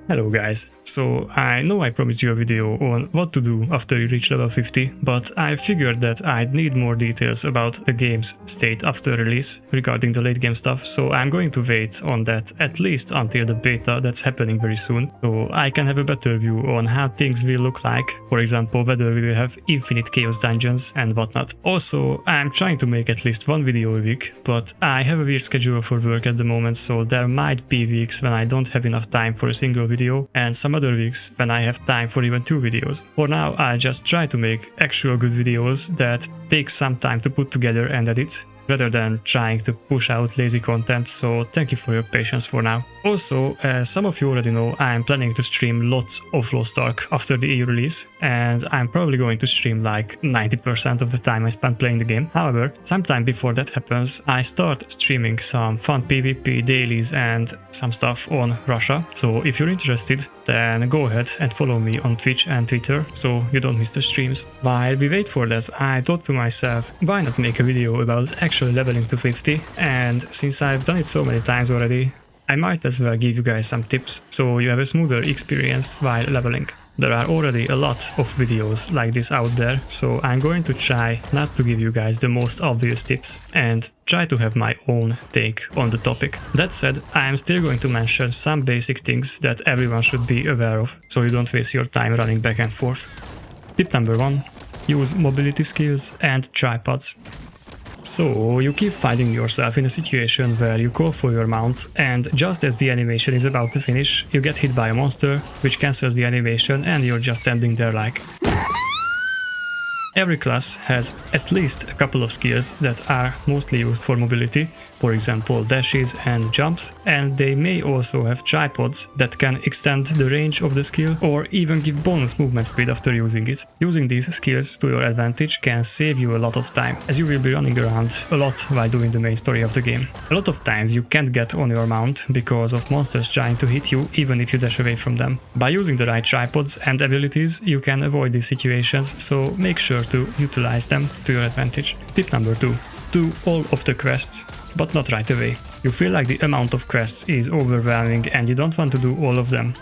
Hello guys, so I know I promised you a video on what to do after you reach level 50, but I figured that I'd need more details about the game's state after release regarding the late game stuff, so I'm going to wait on that at least until the beta that's happening very soon, so I can have a better view on how things will look like, for example whether we will have infinite chaos dungeons and whatnot. Also, I'm trying to make at least one video a week, but I have a weird schedule for work at the moment, so there might be weeks when I don't have enough time for a single video and some other weeks when I have time for even 2 videos. For now, I just try to make actual good videos that take some time to put together and edit, rather than trying to push out lazy content, so thank you for your patience for now. Also, as some of you already know, I'm planning to stream lots of Lost Ark after the EU release, and I'm probably going to stream like 90% of the time I spend playing the game. However, sometime before that happens, I start streaming some fun PvP dailies and some stuff on Russia, so if you're interested, then go ahead and follow me on Twitch and Twitter, so you don't miss the streams. While we wait for that, I thought to myself, why not make a video about actually leveling to 50, and since I've done it so many times already, I might as well give you guys some tips so you have a smoother experience while leveling. There are already a lot of videos like this out there, so I'm going to try not to give you guys the most obvious tips and try to have my own take on the topic. That said, I am still going to mention some basic things that everyone should be aware of, so you don't waste your time running back and forth. Tip number 1. Use mobility skills and tripods. So, you keep finding yourself in a situation where you call for your mount, and just as the animation is about to finish, you get hit by a monster, which cancels the animation and you're just standing there like... Every class has at least a couple of skills that are mostly used for mobility, for example dashes and jumps, and they may also have tripods that can extend the range of the skill or even give bonus movement speed after using it. Using these skills to your advantage can save you a lot of time, as you will be running around a lot while doing the main story of the game. A lot of times you can't get on your mount because of monsters trying to hit you even if you dash away from them. By using the right tripods and abilities, you can avoid these situations, so make sure to utilize them to your advantage. Tip number 2. Do all of the quests, but not right away. You feel like the amount of quests is overwhelming and you don't want to do all of them.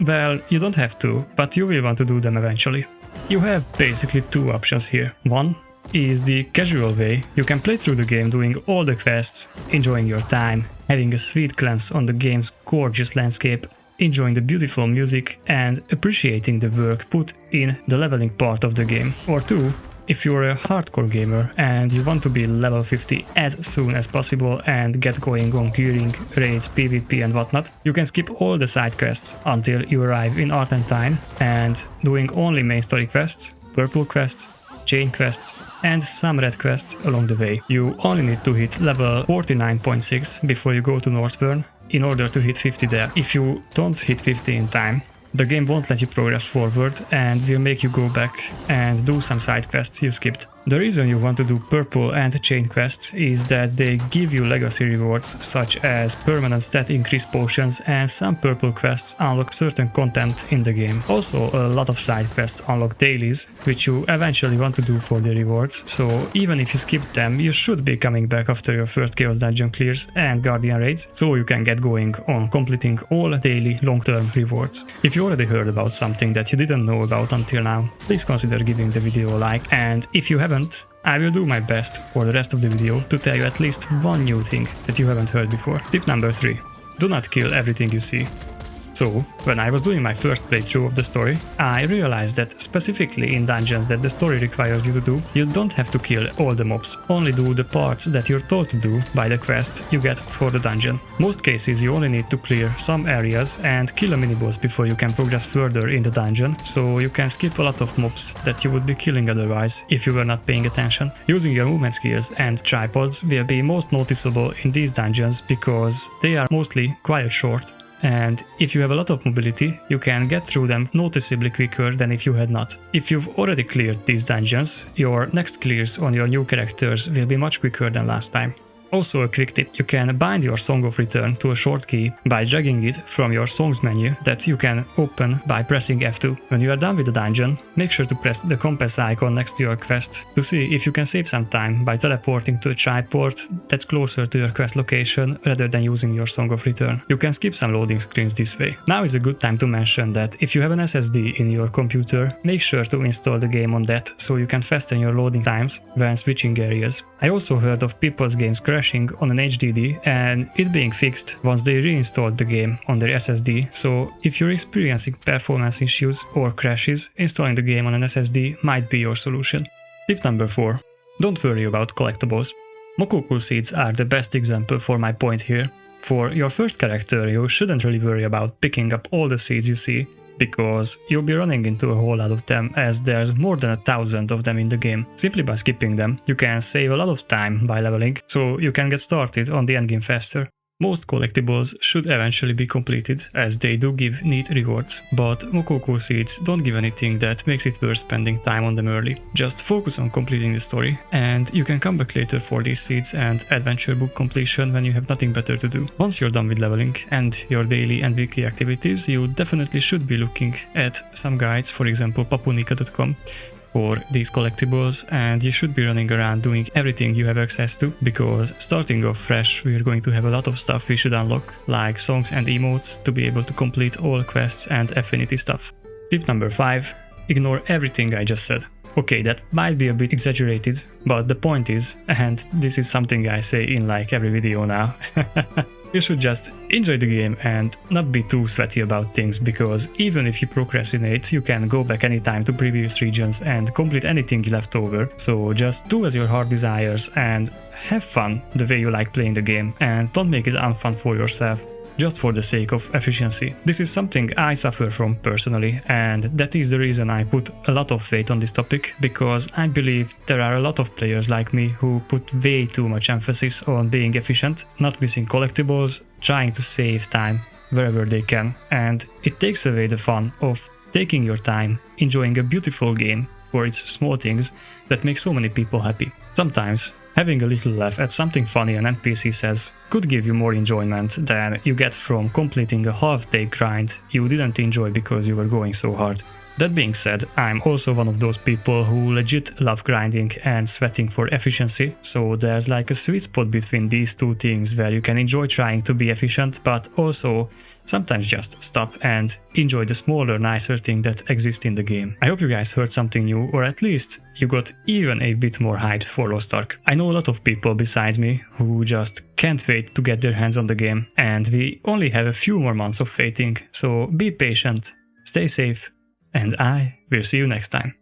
Well, you don't have to, but you will want to do them eventually. You have basically 2 options here. One is the casual way. You can play through the game doing all the quests, enjoying your time, having a sweet glance on the game's gorgeous landscape, enjoying the beautiful music and appreciating the work put in the leveling part of the game. Or 2, if you're a hardcore gamer and you want to be level 50 as soon as possible and get going on clearing raids, PvP and whatnot, you can skip all the side quests until you arrive in Argentine and doing only main story quests, purple quests, chain quests and some red quests along the way. You only need to hit level 49.6 before you go to Northburn in order to hit 50 there. If you don't hit 50 in time, the game won't let you progress forward and will make you go back and do some side quests you skipped. The reason you want to do purple and chain quests is that they give you legacy rewards such as permanent stat increase potions, and some purple quests unlock certain content in the game. Also, a lot of side quests unlock dailies, which you eventually want to do for the rewards, so even if you skip them, you should be coming back after your first Chaos Dungeon clears and Guardian raids, so you can get going on completing all daily long-term rewards. If you already heard about something that you didn't know about until now, please consider giving the video a like, and if you haven't, I will do my best for the rest of the video to tell you at least one new thing that you haven't heard before. Tip number 3. Do not kill everything you see. So, when I was doing my first playthrough of the story, I realized that specifically in dungeons that the story requires you to do, you don't have to kill all the mobs, only do the parts that you're told to do by the quest you get for the dungeon. Most cases you only need to clear some areas and kill a mini-boss before you can progress further in the dungeon, so you can skip a lot of mobs that you would be killing otherwise if you were not paying attention. Using your movement skills and tripods will be most noticeable in these dungeons because they are mostly quite short, and if you have a lot of mobility, you can get through them noticeably quicker than if you had not. If you've already cleared these dungeons, your next clears on your new characters will be much quicker than last time. Also a quick tip, you can bind your Song of Return to a short key by dragging it from your songs menu that you can open by pressing F2. When you are done with the dungeon, make sure to press the compass icon next to your quest to see if you can save some time by teleporting to a triport that's closer to your quest location rather than using your Song of Return. You can skip some loading screens this way. Now is a good time to mention that if you have an SSD in your computer, make sure to install the game on that so you can fasten your loading times when switching areas. I also heard of people's games crashing on an HDD and it being fixed once they reinstalled the game on their SSD, so if you're experiencing performance issues or crashes, installing the game on an SSD might be your solution. Tip number 4. Don't worry about collectibles. Mokoku seeds are the best example for my point here. For your first character, you shouldn't really worry about picking up all the seeds you see, because you'll be running into a whole lot of them as there's more than 1,000 of them in the game. Simply by skipping them, you can save a lot of time by leveling, so you can get started on the endgame faster. Most collectibles should eventually be completed, as they do give neat rewards, but Mokoku seeds don't give anything that makes it worth spending time on them early. Just focus on completing the story, and you can come back later for these seeds and adventure book completion when you have nothing better to do. Once you're done with leveling and your daily and weekly activities, you definitely should be looking at some guides, for example papunika.com, for these collectibles, and you should be running around doing everything you have access to, because starting off fresh we're going to have a lot of stuff we should unlock, like songs and emotes to be able to complete all quests and affinity stuff. Tip number 5. Ignore everything I just said. Okay, that might be a bit exaggerated, but the point is, and this is something I say in like every video now, you should just enjoy the game and not be too sweaty about things, because even if you procrastinate, you can go back anytime to previous regions and complete anything left over. So just do as your heart desires and have fun the way you like playing the game, and don't make it unfun for yourself just for the sake of efficiency. This is something I suffer from personally, and that is the reason I put a lot of weight on this topic, because I believe there are a lot of players like me who put way too much emphasis on being efficient, not missing collectibles, trying to save time wherever they can, and it takes away the fun of taking your time, enjoying a beautiful game for its small things that make so many people happy. Sometimes having a little laugh at something funny an NPC says could give you more enjoyment than you get from completing a half-day grind you didn't enjoy because you were going so hard. That being said, I'm also one of those people who legit love grinding and sweating for efficiency, so there's like a sweet spot between these two things where you can enjoy trying to be efficient, but also sometimes just stop and enjoy the smaller, nicer thing that exists in the game. I hope you guys heard something new, or at least you got even a bit more hyped for Lost Ark. I know a lot of people besides me who just can't wait to get their hands on the game, and we only have a few more months of waiting, so be patient, stay safe, and I will see you next time.